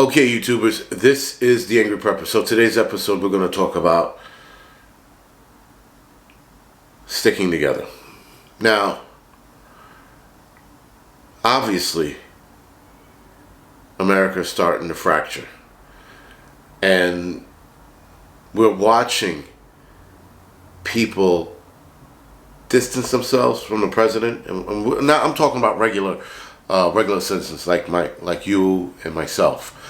Okay, YouTubers, this is the Angryprepper. So today's episode, we're going to talk about sticking together. Now, obviously, America's starting to fracture. And we're watching people distance themselves from the president. And now I'm talking about regular citizens like you and myself.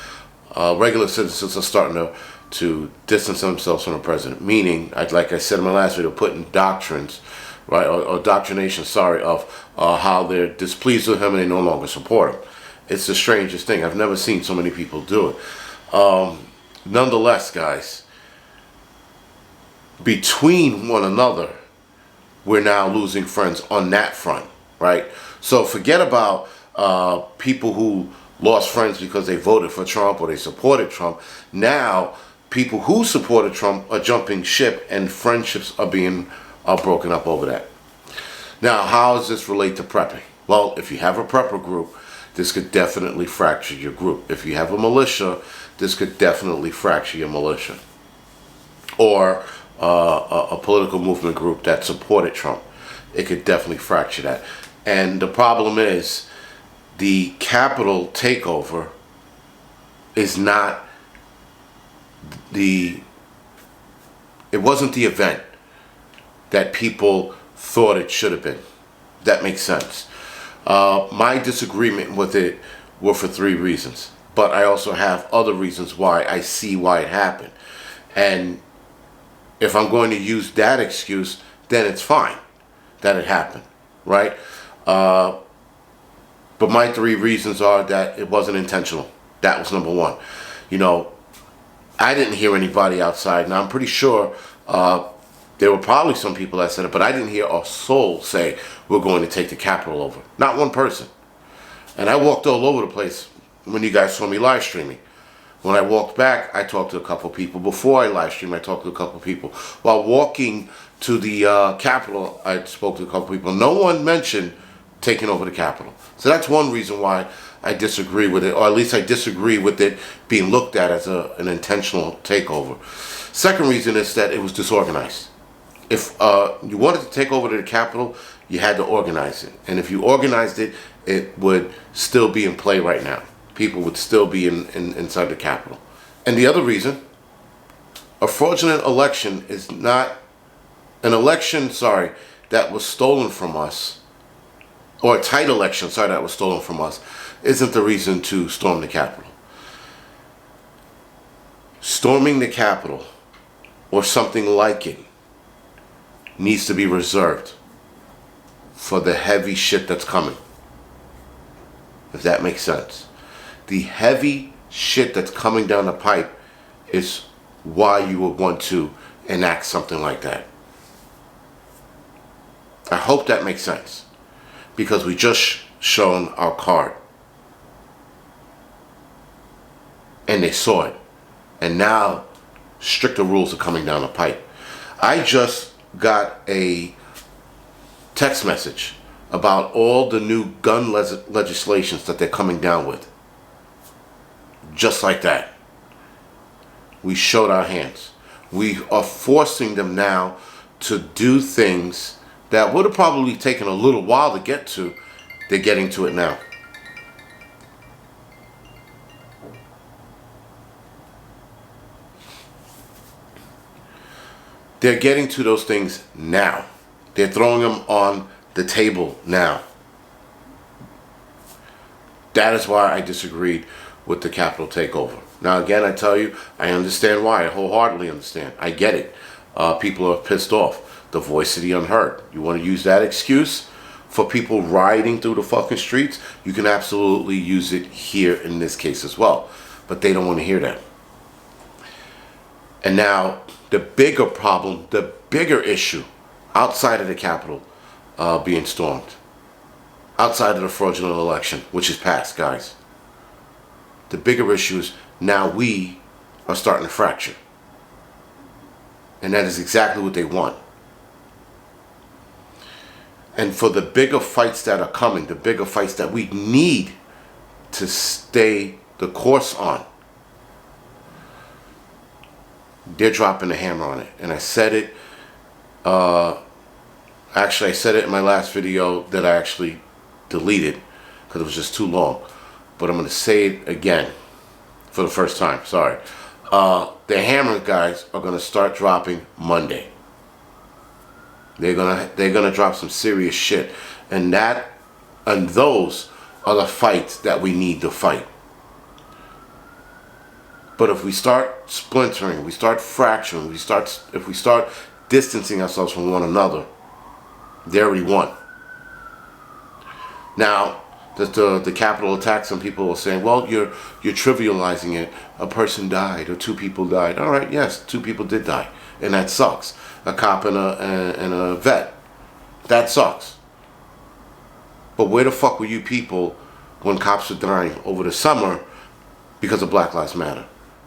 Regular citizens are starting to distance themselves from the president, meaning, like I said in my last video, putting doctrines, right, or doctrination, of how they're displeased with him and they no longer support him. It's the strangest thing. I've never seen so many people do it. Nonetheless, guys, between one another, we're now losing friends on that front, right? So forget about people who lost friends because they voted for Trump or they supported Trump. Now, people who supported Trump are jumping ship and friendships are being broken up over that. Now, how does this relate to prepping? Well, if you have a prepper group, this could definitely fracture your group. If you have a militia, this could definitely fracture your militia. Or a political movement group that supported Trump. It could definitely fracture that. And the problem is, the Capitol takeover is not it wasn't the event that people thought it should have been. That makes sense. My disagreement with it were for 3 reasons. But I also have other reasons why I see why it happened. And if I'm going to use that excuse, then it's fine that it happened, right? But my 3 reasons are that it wasn't intentional. That was number 1. You know, I didn't hear anybody outside. Now, I'm pretty sure there were probably some people that said it, but I didn't hear a soul say, we're going to take the Capitol over. Not one person. And I walked all over the place when you guys saw me live streaming. When I walked back, I talked to a couple people. Before I live streamed, I talked to a couple people. While walking to the Capitol, I spoke to a couple people. No one mentioned taking over the Capitol. So that's one reason why I disagree with it, or at least I disagree with it being looked at as an intentional takeover. Second reason is that it was disorganized. If you wanted to take over the Capitol, you had to organize it. And if you organized it, it would still be in play right now. People would still be inside the Capitol. And the other reason, a fraudulent election is not an election, that was stolen from us, or a tight election, that was stolen from us, isn't the reason to storm the Capitol. Storming the Capitol, or something like it, needs to be reserved for the heavy shit that's coming. If that makes sense. The heavy shit that's coming down the pipe is why you would want to enact something like that. I hope that makes sense. Because we just shown our card. And they saw it. And now stricter rules are coming down the pipe. I just got a text message about all the new gun legislations that they're coming down with. Just like that. We showed our hands. We are forcing them now to do things that would have probably taken a little while to get to. They're getting to it now. They're getting to those things now. They're throwing them on the table now. That is why I disagreed with the Capitol takeover. Now again, I tell you, I understand why. I wholeheartedly understand. I get it. People are pissed off. The voice of the unheard. You want to use that excuse for people rioting through the fucking streets? You can absolutely use it here in this case as well. But they don't want to hear that. And now, the bigger problem, the bigger issue, outside of the Capitol being stormed, outside of the fraudulent election, which is passed, guys. The bigger issue is now we are starting to fracture. And that is exactly what they want. And for the bigger fights that are coming, the bigger fights that we need to stay the course on, they're dropping the hammer on it. And I said it, actually I said it in my last video that I actually deleted because it was just too long. But I'm going to say it again for the first time, sorry. The hammer guys are going to start dropping Monday. They're gonna drop some serious shit. And those are the fights that we need to fight. But if we start splintering, we start fracturing, if we start distancing ourselves from one another, they already won. Now, the Capitol attack, some people are saying, well, you're trivializing it. A person died or 2 people died. All right, yes, 2 people did die, and that sucks. A cop and a vet. That sucks. But where the fuck were you people when cops were dying over the summer because of Black Lives Matter?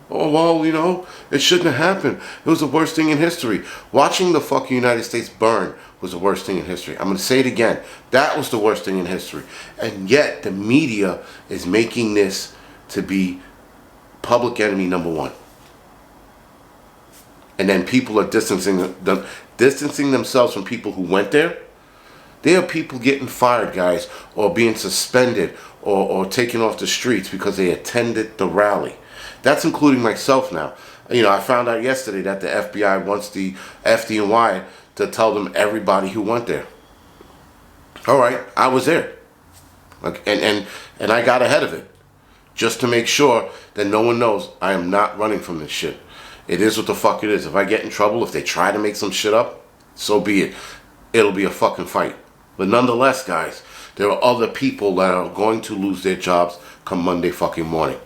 Oh, well, you know, it shouldn't have happened. It was the worst thing in history. Watching the fucking United States burn was the worst thing in history. I'm going to say it again. That was the worst thing in history. And yet the media is making this to be public enemy number 1. And then people are distancing themselves from people who went there. There are people getting fired, guys, or being suspended or taken off the streets because they attended the rally. That's including myself now. You know, I found out yesterday that the FBI wants the FDNY to tell them everybody who went there. All right, I was there. And I got ahead of it just to make sure that no one knows I am not running from this shit. It is what the fuck it is. If I get in trouble, if they try to make some shit up, so be it. It'll be a fucking fight. But nonetheless, guys, there are other people that are going to lose their jobs come Monday fucking morning.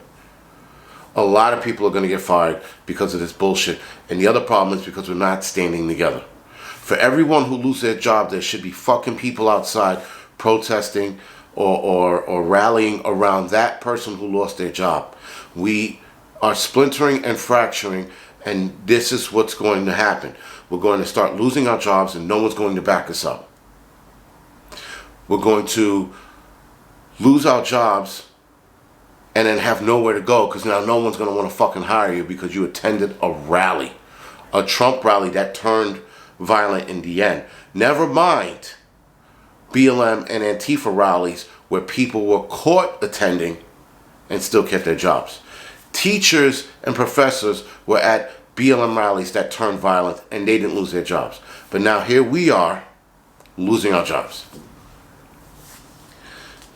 A lot of people are going to get fired because of this bullshit. And the other problem is because we're not standing together. For everyone who loses their job, there should be fucking people outside protesting or rallying around that person who lost their job. We are splintering and fracturing, and this is what's going to happen. We're going to start losing our jobs and no one's going to back us up. We're going to lose our jobs and then have nowhere to go because now no one's going to want to fucking hire you because you attended a rally. A Trump rally that turned violent in the end. Never mind BLM and Antifa rallies where people were caught attending and still kept their jobs. Teachers and professors were at BLM rallies that turned violent and they didn't lose their jobs. But now here we are losing our jobs.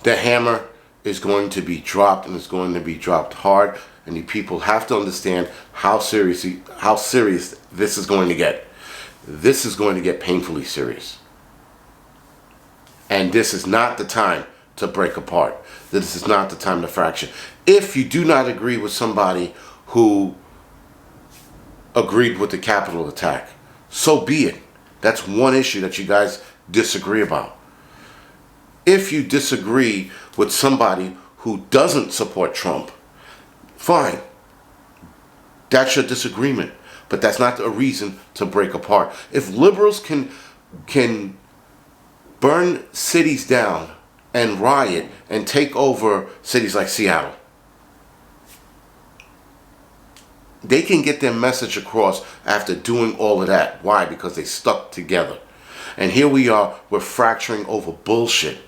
The hammer is going to be dropped, and it's going to be dropped hard, and you people have to understand how serious this is going to get. This is going to get painfully serious. And this is not the time to break apart. This is not the time to fracture. If you do not agree with somebody who agreed with the Capitol attack, so be it. That's one issue that you guys disagree about. If you disagree with somebody who doesn't support Trump, fine. That's your disagreement. But that's not a reason to break apart. If liberals can burn cities down and riot and take over cities like Seattle, they can get their message across after doing all of that. Why? Because they stuck together. And here we are, we're fracturing over bullshit.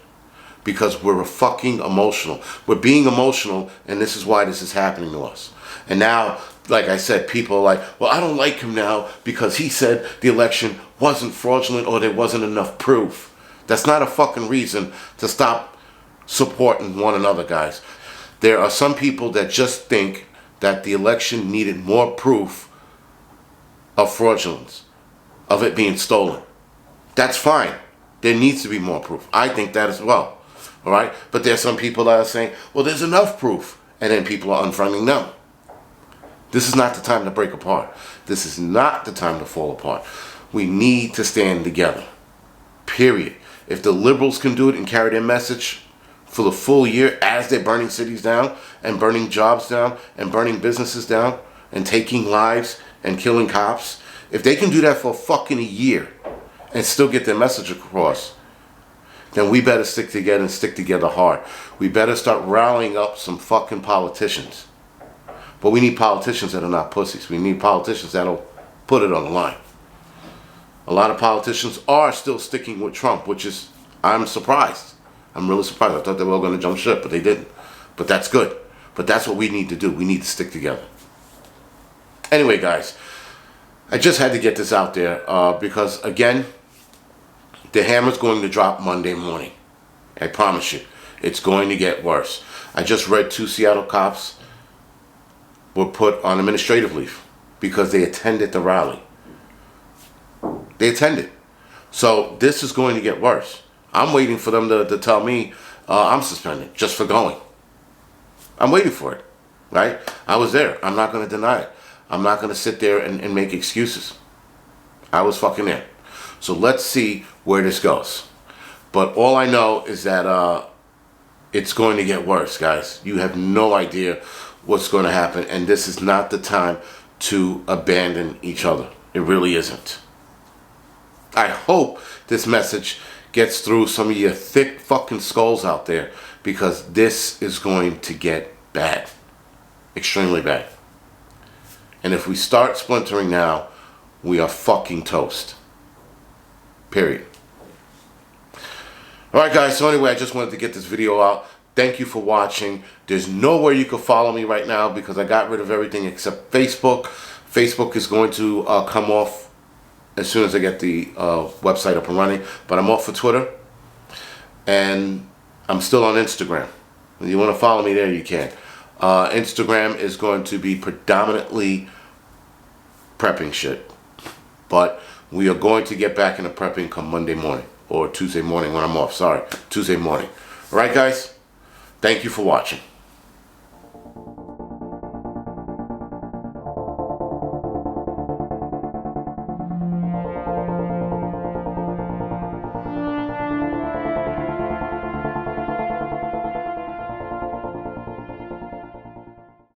Because we're fucking emotional. We're being emotional, and this is why this is happening to us. And now, like I said, people are like, well, I don't like him now because he said the election wasn't fraudulent or there wasn't enough proof. That's not a fucking reason to stop supporting one another, guys. There are some people that just think that the election needed more proof of fraudulence, of it being stolen. That's fine. There needs to be more proof. I think that as well. All right, but there's some people that are saying, well, there's enough proof, and then people are unfriending them. This is not the time to break apart. This is not the time to fall apart. We need to stand together, period. If the liberals can do it and carry their message for the full year as they're burning cities down and burning jobs down and burning businesses down and taking lives and killing cops, if they can do that for fucking a year and still get their message across, then we better stick together and stick together hard. We better start rallying up some fucking politicians. But we need politicians that are not pussies. We need politicians that'll put it on the line. A lot of politicians are still sticking with Trump, which is, I'm surprised. I'm really surprised. I thought they were all going to jump ship, but they didn't. But that's good. But that's what we need to do. We need to stick together. Anyway, guys, I just had to get this out there because, again, the hammer's going to drop Monday morning. I promise you. It's going to get worse. I just read 2 Seattle cops were put on administrative leave because they attended the rally. They attended. So this is going to get worse. I'm waiting for them to tell me I'm suspended just for going. I'm waiting for it, right? I was there. I'm not going to deny it. I'm not going to sit there and make excuses. I was fucking there. So let's see where this goes. But all I know is that it's going to get worse, guys. You have no idea what's going to happen. And this is not the time to abandon each other. It really isn't. I hope this message gets through some of your thick fucking skulls out there, because this is going to get bad. Extremely bad. And if we start splintering now, we are fucking toast. Period. Alright, guys, so anyway, I just wanted to get this video out. Thank you for watching. There's nowhere you can follow me right now because I got rid of everything except Facebook. Facebook is going to come off as soon as I get the website up and running. But I'm off for Twitter. And I'm still on Instagram. If you want to follow me there, you can. Instagram is going to be predominantly prepping shit. But we are going to get back into prepping come Monday morning. Or Tuesday morning when I'm off. Sorry. Tuesday morning. Alright, guys? Thank you for watching.